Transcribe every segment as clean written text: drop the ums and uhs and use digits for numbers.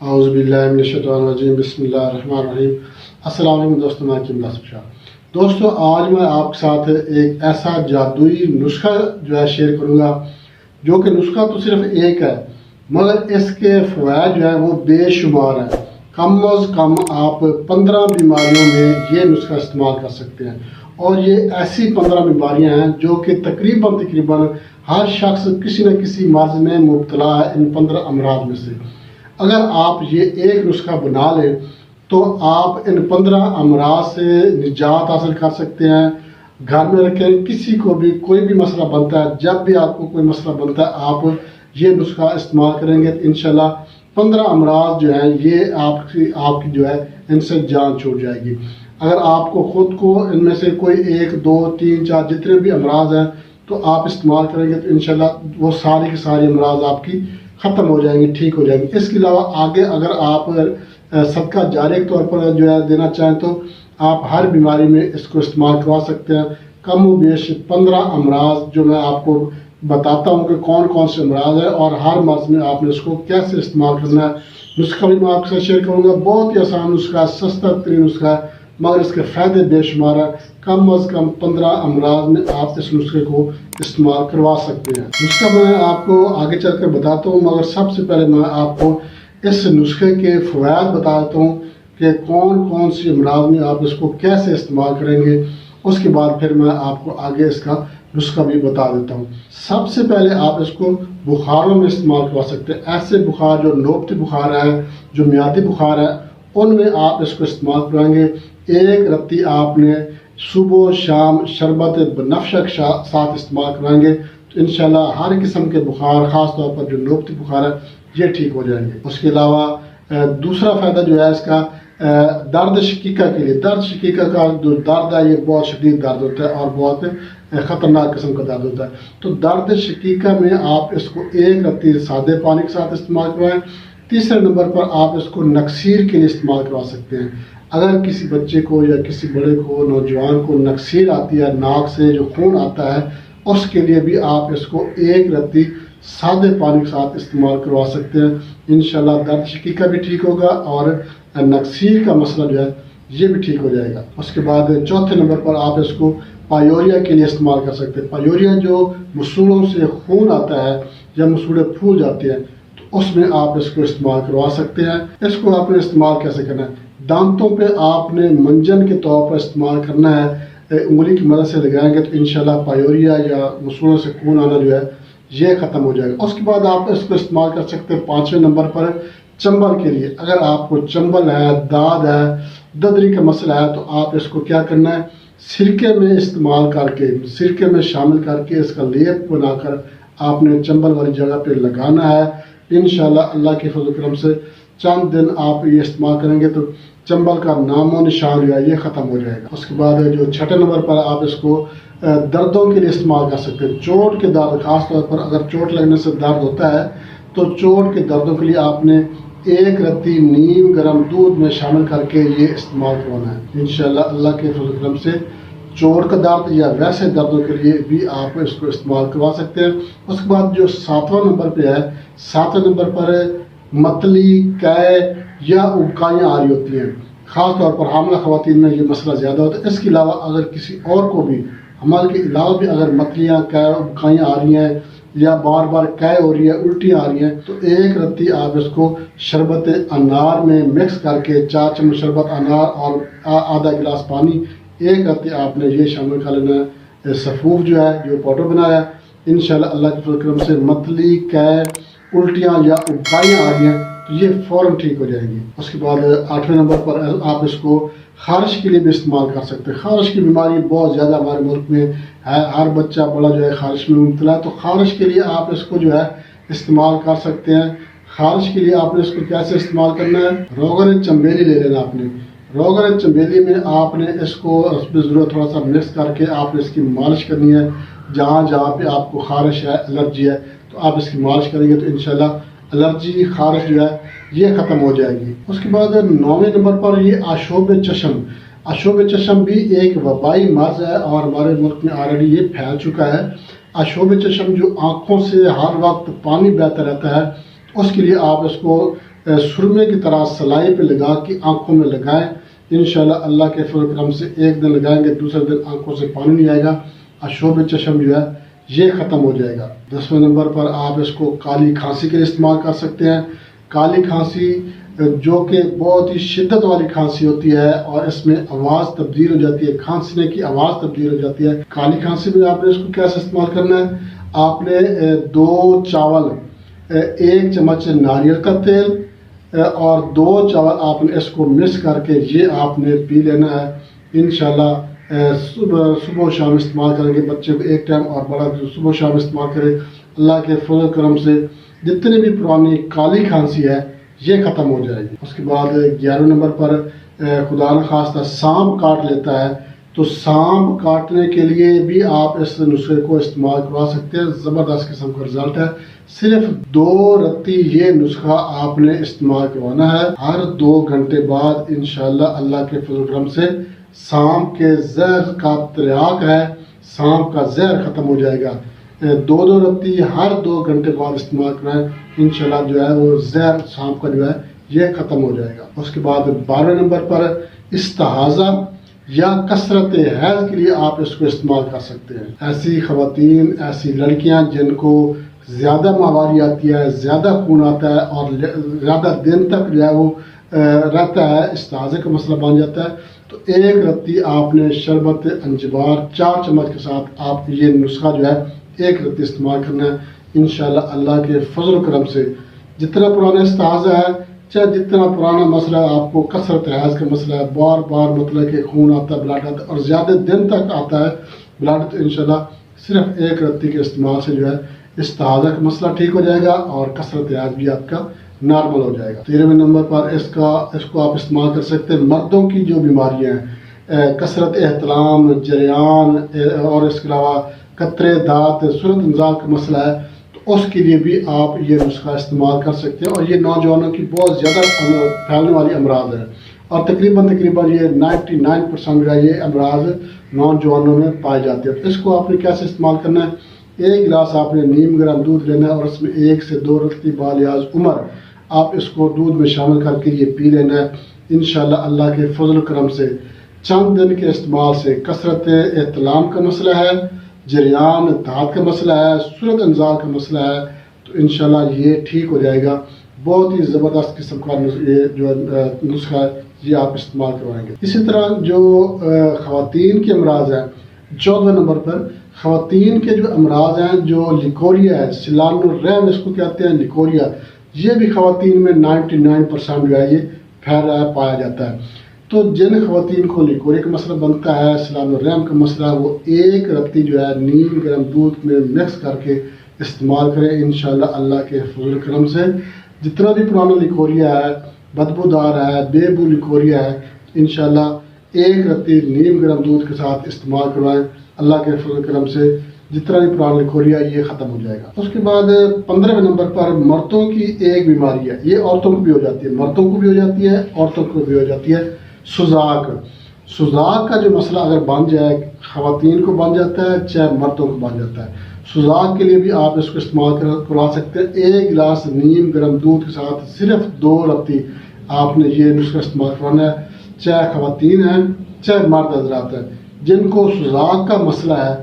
اعوذ باللہ من الشیطان الرجیم بسم اللہ الرحمن الرحیم۔ السلام علیکم دوستوں، میں حکیم ناصر شاہ۔ دوستوں، آج میں آپ کے ساتھ ایک ایسا جادوئی نسخہ جو ہے شیئر کروں گا، جو کہ نسخہ تو صرف ایک ہے مگر اس کے فوائد جو ہے وہ بے شمار ہیں۔ کم از کم آپ 15 بیماریوں میں یہ نسخہ استعمال کر سکتے ہیں، اور یہ ایسی 15 بیماریاں ہیں جو کہ تقریباً ہر شخص کسی نہ کسی مرض میں مبتلا ہے ان 15 امراض میں سے۔ اگر آپ یہ ایک نسخہ بنا لیں تو آپ ان 15 امراض سے نجات حاصل کر سکتے ہیں۔ گھر میں رکھیں، کسی کو بھی کوئی بھی مسئلہ بنتا ہے، جب بھی آپ کو کوئی مسئلہ بنتا ہے آپ یہ نسخہ استعمال کریں گے تو انشاءاللہ 15 امراض جو ہیں یہ آپ کی جو ہے ان سے جان چھوٹ جائے گی۔ اگر آپ کو خود کو ان میں سے کوئی 1 2 3 4 جتنے بھی امراض ہیں تو آپ استعمال کریں گے تو انشاءاللہ وہ ساری کی ساری امراض آپ کی ختم ہو جائیں گی، ٹھیک ہو جائیں گی۔ اس کے علاوہ آگے اگر آپ صدقہ جاری کے طور پر جو ہے دینا چاہیں تو آپ ہر بیماری میں اس کو استعمال کروا سکتے ہیں۔ کم و بیش 15 امراض جو میں آپ کو بتاتا ہوں کہ کون کون سے امراض ہیں اور ہر مرض میں آپ نے اس کو کیسے استعمال کرنا ہے۔ نسخہ بھی میں آپ کے ساتھ شیئر کروں گا، بہت ہی آسان نسخہ ہے، سستا ترین نسخہ ہے مگر اس کے فائدے بے شمار ہیں۔ کم از کم 15 امراض میں آپ اس نسخے کو استعمال کروا سکتے ہیں۔ نسخہ میں آپ کو آگے چل کر بتاتا ہوں، مگر سب سے پہلے میں آپ کو اس نسخے کے فوائد بتا دیتا ہوں کہ کون کون سی امراض میں آپ اس کو کیسے استعمال کریں گے۔ اس کے بعد پھر میں آپ کو آگے اس کا نسخہ بھی بتا دیتا ہوں۔ سب سے پہلے آپ اس کو بخاروں میں استعمال کروا سکتے ہیں۔ ایسے بخار جو نوبتی بخار ہے، جو میعادی بخار ہے، ان میں آپ اس کو استعمال کریں گے۔ ایک رتی آپ نے صبح و شام شربت بنفشہ کے ساتھ استعمال کریں گے تو انشاءاللہ ہر قسم کے بخار، خاص طور پر جو نوبتی بخار ہے، یہ ٹھیک ہو جائیں گے۔ اس کے علاوہ دوسرا فائدہ جو ہے اس کا درد شقیقہ کے لیے، درد شقیقہ کا جو درد ہے یہ بہت شدید درد ہوتا ہے اور بہت خطرناک قسم کا درد ہوتا ہے، تو درد شقیقہ میں آپ اس کو ایک رتی سادے پانی کے ساتھ استعمال کروائیں۔ تیسرے نمبر پر آپ اس کو نکسیر کے لیے استعمال کروا سکتے ہیں۔ اگر کسی بچے کو یا کسی بڑے کو، نوجوان کو نکسیر آتی ہے، ناک سے جو خون آتا ہے، اس کے لیے بھی آپ اس کو ایک رتی سادے پانی کے ساتھ استعمال کروا سکتے ہیں۔ انشاءاللہ درد شقیقہ بھی ٹھیک ہوگا اور نکسیر کا مسئلہ جو ہے یہ بھی ٹھیک ہو جائے گا۔ اس کے بعد چوتھے نمبر پر آپ اس کو پایوریا کے لیے استعمال کر سکتے ہیں۔ پایوریا جو مسوڑوں سے خون آتا ہے یا مسوڑے پھول جاتے ہیں تو اس میں آپ اس کو استعمال کروا سکتے ہیں۔ اس کو آپ نے استعمال کیسے کرنا ہے؟ دانتوں پہ آپ نے منجن کے طور پر استعمال کرنا ہے، انگلی کی مدد سے لگائیں گے تو انشاءاللہ پایوریا یا مسوڑوں سے خون آنا جو ہے یہ ختم ہو جائے گا۔ اس کے بعد آپ اس کو استعمال کر سکتے ہیں 5ویں نمبر پر چنبل کے لیے۔ اگر آپ کو چنبل ہے، داد ہے، ددری کا مسئلہ ہے تو آپ اس کو کیا کرنا ہے، سرکے میں استعمال کر کے، سرکے میں شامل کر کے اس کا لیپ بنا کر آپ نے چنبل والی جگہ پہ لگانا ہے۔ انشاءاللہ اللہ کے فضل و کرم سے چند دن آپ یہ استعمال کریں گے تو چنبل کا نام و نشان جو ہے یہ ختم ہو جائے گا۔ اس کے بعد جو 6 نمبر پر آپ اس کو دردوں کے لیے استعمال کر سکتے ہیں۔ چوٹ کے درد، خاص طور پر اگر چوٹ لگنے سے درد ہوتا ہے تو چوٹ کے دردوں کے لیے آپ نے ایک رتی نیم گرم دودھ میں شامل کر کے یہ استعمال کروانا ہے۔ انشاءاللہ اللہ کے فضل و کرم سے چوٹ کا درد یا ویسے دردوں کے لیے بھی آپ اس کو استعمال کروا سکتے ہیں۔ اس کے بعد جو 7واں نمبر پہ ہے، 7ویں نمبر پر متلی، قے یا ابکائیاں آ رہی ہوتی ہیں، خاص طور پر حاملہ خواتین میں یہ مسئلہ زیادہ ہوتا ہے۔ اس کے علاوہ اگر کسی اور کو بھی حمل کے علاوہ بھی اگر متلیاں، قے، ابکائیاں آ رہی ہیں یا بار بار قے ہو رہی ہے، الٹیاں آ رہی ہیں تو ایک رتی آپ اس کو شربت انار میں مکس کر کے 4 چمچ شربت انار اور آدھا گلاس پانی، ایک رتی آپ نے یہ شامل کر لینا ہے۔ سفوف جو ہے جو پاؤڈر بنایا ہے، انشاءاللہ اللہ کے فضل و کرم سے متلی، قے، الٹیاں یا ابکائیاں آ رہی ہیں تو یہ فوراً ٹھیک ہو جائیں گی۔ اس کے بعد 8ویں نمبر پر آپ اس کو خارش کے لیے بھی استعمال کر سکتے ہیں۔ خارش کی بیماری بہت زیادہ ہمارے ملک میں ہے، ہر بچہ بڑا جو ہے خارش میں مبتلا ہے، تو خارش کے لیے آپ اس کو جو ہے استعمال کر سکتے ہیں۔ خارش کے لیے آپ نے اس کو کیسے استعمال کرنا ہے، روغن چنبیلی لے لینا آپ نے۔ روغن چنبیلی میں آپ نے اس کو اس پہ ضرورت تھوڑا سا مکس کر کے آپ نے اس کی مالش کرنی ہے۔ جہاں جہاں پہ آپ کو خارش ہے، الرجی ہے، تو آپ اس کی مالش کریں گے تو انشاءاللہ الرجی، خارش جو ہے یہ ختم ہو جائے گی۔ اس کے بعد 9ویں نمبر پر یہ آشوب چشم۔ آشوب چشم بھی ایک وبائی مرض ہے اور ہمارے ملک میں آلریڈی یہ پھیل چکا ہے۔ آشوب چشم جو آنکھوں سے ہر وقت پانی بہتا رہتا ہے، اس کے لیے آپ اس کو سرمے کی طرح سلائی پہ لگا کے آنکھوں میں لگائیں. انشاءاللہ اللہ کے فضل و کرم سے ایک دن لگائیں گے، دوسرے دن آنکھوں سے پانی نہیں آئے گا اور شوب چشم جو ہے یہ ختم ہو جائے گا. 10ویں نمبر پر آپ اس کو کالی کھانسی کے لیے استعمال کر سکتے ہیں. کالی کھانسی جو کہ بہت ہی شدت والی کھانسی ہوتی ہے اور اس میں آواز تبدیل ہو جاتی ہے، کھانسنے کی آواز تبدیل ہو جاتی ہے. کالی کھانسی میں آپ نے اس کو کیسے استعمال کرنا ہے؟ آپ نے 2 چاول، 1 چمچ ناریل کا تیل اور 2 چاول آپ نے اس کو مکس کر کے یہ آپ نے پی لینا ہے. انشاءاللہ صبح و شام استعمال کریں گے، بچے کو ایک ٹائم اور بڑا صبح و شام استعمال کرے. اللہ کے فضل و کرم سے جتنی بھی پرانی کالی کھانسی ہے یہ ختم ہو جائے گی. اس کے بعد 11ویں نمبر پر خدا نخواستہ سانپ کاٹ لیتا ہے تو سانپ کاٹنے کے لیے بھی آپ اس نسخے کو استعمال کروا سکتے ہیں. زبردست قسم کا رزلٹ ہے. صرف 2 رتی یہ نسخہ آپ نے استعمال کروانا ہے. ہر 2 گھنٹے بعد انشاءاللہ اللہ کے فضل و کرم سے سانپ کے زہر کا تریاق ہے، سانپ کا زہر ختم ہو جائے گا. 2 رتی ہر 2 گھنٹے بعد استعمال کرائیں، انشاءاللہ جو ہے وہ زہر سانپ کا جو ہے یہ ختم ہو جائے گا. اس کے بعد 12ویں نمبر پر استحاضہ یا کثرت حیض کے لیے آپ اس کو استعمال کر سکتے ہیں. ایسی خواتین، ایسی لڑکیاں جن کو زیادہ ماہواری آتی ہے، زیادہ خون آتا ہے اور زیادہ دن تک جو ہے وہ رہتا ہے، استحاضے کا مسئلہ بن جاتا ہے، تو 1 رتی آپ نے شربت انجبار 4 چمچ کے ساتھ آپ یہ نسخہ جو ہے 1 رتی استعمال کرنا ہے. انشاءاللہ اللہ کے فضل و کرم سے جتنا پرانا استحاضہ ہے، چاہے جتنا پرانا مسئلہ آپ کو کثرت حیض کا مسئلہ ہے، بار بار مطلب کہ خون آتا ہے، بلڈ آتا ہے اور زیادہ دن تک آتا ہے بلڈ، تو انشاءاللہ صرف 1 رتی کے استعمال سے جو ہے استحاضہ کا مسئلہ ٹھیک ہو جائے گا اور کثرت حیض بھی آپ کا نارمل ہو جائے گا. 13ویں نمبر پر اس کو آپ استعمال کر سکتے ہیں مردوں کی جو بیماریاں ہیں، کثرت احتلام، جریان اور اس کے علاوہ قطرے دانت، صورت انزال کا مسئلہ ہے، تو اس کے لیے بھی آپ یہ نسخہ استعمال کر سکتے ہیں. اور یہ نوجوانوں کی بہت زیادہ پھیلنے والی امراض ہے اور تقریباً یہ 99% جو ہے یہ امراض نوجوانوں میں پائے جاتے ہیں. اس کو آپ نے کیسے استعمال کرنا ہے؟ 1 گلاس آپ نے نیم گرم دودھ لینا ہے اور اس میں 1 سے 2 رتی بالیاز عمر آپ اس کو دودھ میں شامل کر کے یہ پی لینا ہے. انشاءاللہ اللہ کے فضل و کرم سے چند دن کے استعمال سے کثرت احتلام کا مسئلہ ہے، جریان دانت کا مسئلہ ہے، صورت انزال کا مسئلہ ہے، تو انشاءاللہ یہ ٹھیک ہو جائے گا. بہت ہی زبردست قسم کا یہ جو نسخہ ہے یہ آپ استعمال کروائیں گے. اسی طرح جو خواتین کے امراض ہیں، 14ویں نمبر پر خواتین کے جو امراض ہیں، جو لیکوریا ہے، سلان الرحم اس کو کہتے ہیں، لیکوریا، یہ بھی خواتین میں 99% جو ہے یہ پھیل رہا ہے، پایا جاتا ہے. تو جن خواتین کو لیکوریا کا مسئلہ بنتا ہے، سلان الرحم کا مسئلہ، وہ 1 رتی جو ہے نیم گرم دودھ میں مکس کر کے استعمال کریں. انشاءاللہ اللہ کے فضل و کرم سے جتنا بھی پرانا لیکوریا ہے، بدبودار ہے، بے بو لیکوریا ہے، انشاءاللہ 1 رتی نیم گرم دودھ کے ساتھ استعمال کروائیں. اللہ کے فضل و کرم سے جتنا بھی پرانا لیکوریا یہ ختم ہو جائے گا. اس کے بعد 15ویں نمبر پر مردوں کی ایک بیماری ہے، یہ عورتوں کو بھی ہو جاتی ہے، مردوں کو بھی ہو جاتی ہے، عورتوں کو بھی ہو جاتی ہے، سوزاک. سوزاک کا جو مسئلہ اگر بن جائے، خواتین کو بن جاتا ہے چاہے مردوں کو بن جاتا ہے، سوزاک کے لیے بھی آپ اس کو استعمال کروا سکتے ہیں. 1 گلاس نیم گرم دودھ کے ساتھ صرف 2 رتی آپ نے یہ نسخہ استعمال کروانا ہے. چاہے خواتین ہیں چاہے مرد حضرات ہیں، جن کو سوزاک کا مسئلہ ہے،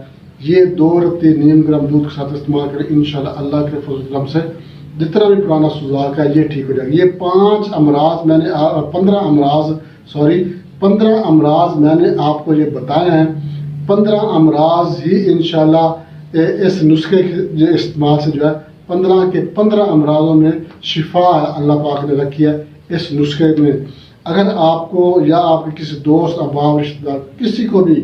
یہ 2 رتی نیم گرم دودھ کے ساتھ استعمال کریں. انشاءاللہ اللہ کے فضل و کرم سے جتنا بھی پرانا سوزاک ہے یہ ٹھیک ہو جائے گا. یہ 15 امراض میں نے آپ کو یہ بتائے ہیں. 15 امراض ہی انشاءاللہ اس نسخے کے استعمال سے جو ہے 15 کے 15 امراضوں میں شفا اللہ پاک نے رکھی ہے اس نسخے میں. اگر آپ کو یا آپ کے کسی دوست، احباب، رشتہ دار، کسی کو بھی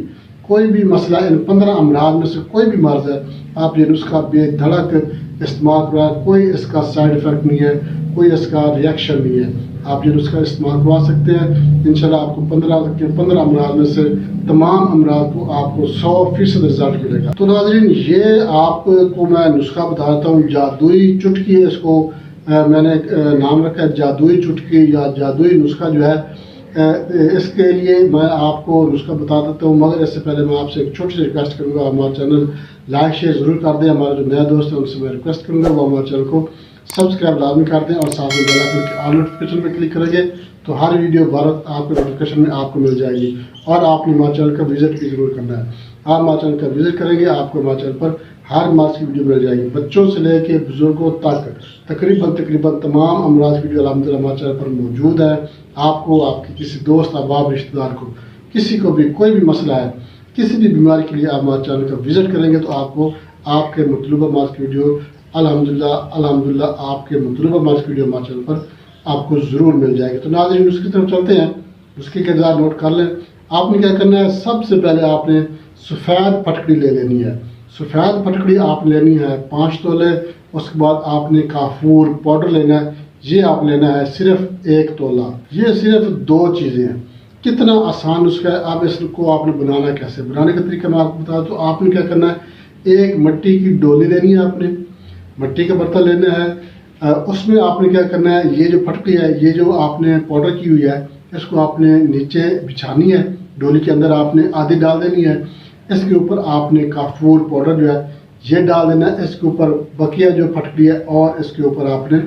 کوئی بھی مسئلہ ان 15 امراض میں سے کوئی بھی مرض ہے، آپ یہ نسخہ بے دھڑک استعمال کرائیں. کوئی اس کا سائیڈ ایفیکٹ نہیں ہے، کوئی اس کا ریئیکشن نہیں ہے. آپ یہ نسخہ استعمال کروا سکتے ہیں. انشاءاللہ آپ کو 15 کے 15 امراض میں سے تمام امراض کو آپ کو 100% رزلٹ ملے گا. تو ناظرین، یہ آپ کو میں نسخہ بتاتا ہوں، جادوئی چٹکی ہے، اس کو میں نے نام رکھا ہے جادوئی چٹکی یا جادوئی نسخہ جو ہے. اس کے لیے میں آپ کو نسخہ بتا دیتا ہوں، مگر اس سے پہلے میں آپ سے ایک چھوٹی سی ریکویسٹ کروں گا، ہمارا چینل لائک شیئر ضرور کر دیں. ہمارے جو نئے دوست ہیں ان سے میں ریکویسٹ کروں گا وہ ہمارے چینل کو سبسکرائب لازمی کر دیں اور ساتھ میں بیل آئکن کے آل نوٹیفیکیشن پہ کلک کریں گے تو ہر ویڈیو بھارت آپ کے نوٹیفیکیشن میں آپ کو مل جائے گی. اور آپ نے ہمارے چینل کا وزٹ بھی ضرور کرنا ہے. آپ ہمارے چینل کا وزٹ کریں گے آپ کو ہمارے چینل پر ہر امراض کی ویڈیو مل جائے گی, بچوں سے لے کے بزرگوں تک تقریباً تمام امراض کی ویڈیو الحمدللہ ہمارے چینل پر موجود ہے. آپ کو, آپ کے کسی دوست احباب رشتہ دار کو, کسی کو بھی کوئی بھی مسئلہ ہے, کسی بھی بیماری کے لیے آپ ہمارے چینل کا وزٹ کریں گے تو آپ کو آپ کے مطلوبہ امراض کی ویڈیو الحمدللہ آپ کے مطلوبہ امراض کی ویڈیو ہمارے چینل پر آپ کو ضرور مل جائے گی. تو ناظرین اس کی طرف چلتے ہیں, اس کے کردار نوٹ کر لیں. آپ نے کیا کرنا ہے, سب سے پہلے آپ نے سفید پھٹکڑی لے لینی ہے. سفید پھٹکڑی آپ لینی ہے 5 تولے. اس کے بعد آپ نے کافور پاؤڈر لینا ہے, یہ آپ لینا ہے صرف 1 تولا. یہ صرف 2 چیزیں ہیں. کتنا آسان نسخہ ہے. اب اس کو آپ نے بنانا کیسے, بنانے کا طریقہ میں آپ کو بتا دوں. تو آپ نے کیا کرنا ہے, ایک مٹی کی ڈولی لینی ہے, آپ نے مٹی کا برتن لینا ہے. اس میں آپ نے کیا کرنا ہے, یہ جو پھٹکڑی ہے, یہ جو آپ نے پاؤڈر کی ہوئی ہے, اس کو آپ نے نیچے بچھانی ہے. ڈولی کے اندر آپ نے آدھی ڈال دینی ہے. اس کے اوپر آپ نے کافور پاؤڈر جو ہے یہ ڈال دینا ہے. اس کے اوپر بقیہ جو پھٹکڑی ہے اور اس کے اوپر آپ نے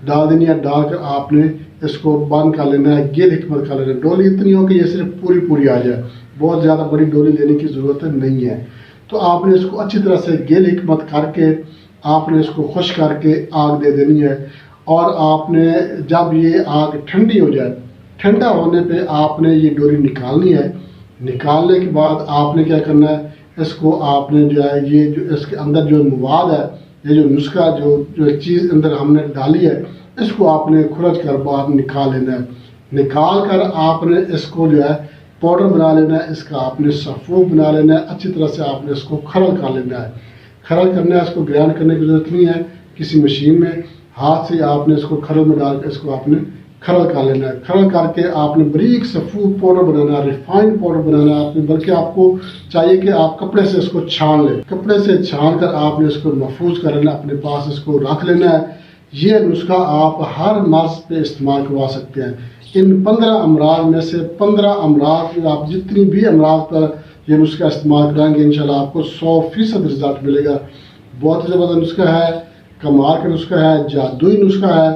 ڈال دینی ہے. ڈال کر آپ نے اس کو بند کر لینا ہے, گیل حکمت کر لینا ہے. ڈولی اتنی ہو کہ یہ صرف پوری آ جائے, بہت زیادہ بڑی ڈولی لینے کی ضرورت نہیں ہے. تو آپ نے اس کو اچھی طرح سے گیل حکمت کر کے آپ نے اس کو خشک کر کے آگ دے دینی ہے. اور آپ نے جب یہ آگ ٹھنڈی ہو جائے, ٹھنڈا ہونے پہ آپ نے یہ ڈوری نکالنی ہے. نکالنے کے بعد آپ نے کیا کرنا ہے, اس کو آپ نے جو ہے یہ جو اس کے اندر جو مواد ہے, یہ جو نسخہ جو چیز اندر ہم نے ڈالی ہے, اس کو آپ نے کھرچ کر بعد نکال لینا ہے. نکال کر آپ نے اس کو جو ہے پاؤڈر بنا لینا ہے. اس کا آپ نے سفوف بنا لینا ہے. اچھی طرح سے آپ نے اس کو کھرل کر لینا ہے. کھرل کرنا ہے, اس کو گرائنڈ کرنے کی ضرورت نہیں ہے. کسی مشین میں ہاتھ سے آپ نے اس کو کھرل میں ڈال کے اس کو آپ نے کھرل کر لینا ہے. کھرل کر کے آپ نے باریک سفوف پاؤڈر بنانا ہے, ریفائنڈ پاؤڈر بنانا ہے آپ نے. بلکہ آپ کو چاہیے کہ آپ کپڑے سے اس کو چھان لیں. کپڑے سے چھان کر آپ نے اس کو محفوظ کر لینا, اپنے پاس اس کو رکھ لینا ہے. یہ نسخہ آپ ہر مرض پہ استعمال کروا سکتے ہیں. ان 15 امراض میں سے 15 امراض میں آپ جتنی بھی امراض پر یہ نسخہ استعمال کرائیں گے انشاءاللہ آپ کو 100% رزلٹ ملے گا. بہت ہی زبردست نسخہ ہے, کمال کا نسخہ ہے, جادوئی نسخہ ہے.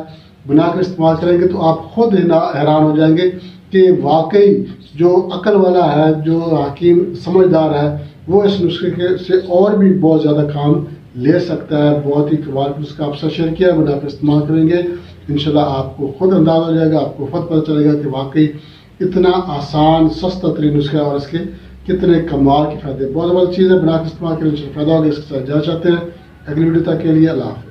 بنا کر استعمال کریں گے تو آپ خود حیران ہو جائیں گے کہ واقعی جو عقل والا ہے, جو حکیم سمجھدار ہے, وہ اس نسخے سے اور بھی بہت زیادہ کام لے سکتا ہے. بہت ہی کمال نسخہ آپ سے شیئر کیا, بنا کر استعمال کریں گے انشاءاللہ آپ کو خود اندازہ ہو جائے گا, آپ کو خود پتہ چلے گا کہ واقعی اتنا آسان سستا ترین نسخہ ہے اور اس کے کتنے کمال کے فائدے. بہت زبردست چیز ہے, بنا کر استعمال کریں, انشاءاللہ فائدہ ہوگا. اس کے ساتھ جا چاہتے ہیں اگلی ویڈیو تک کے لیے اللہ حافظ.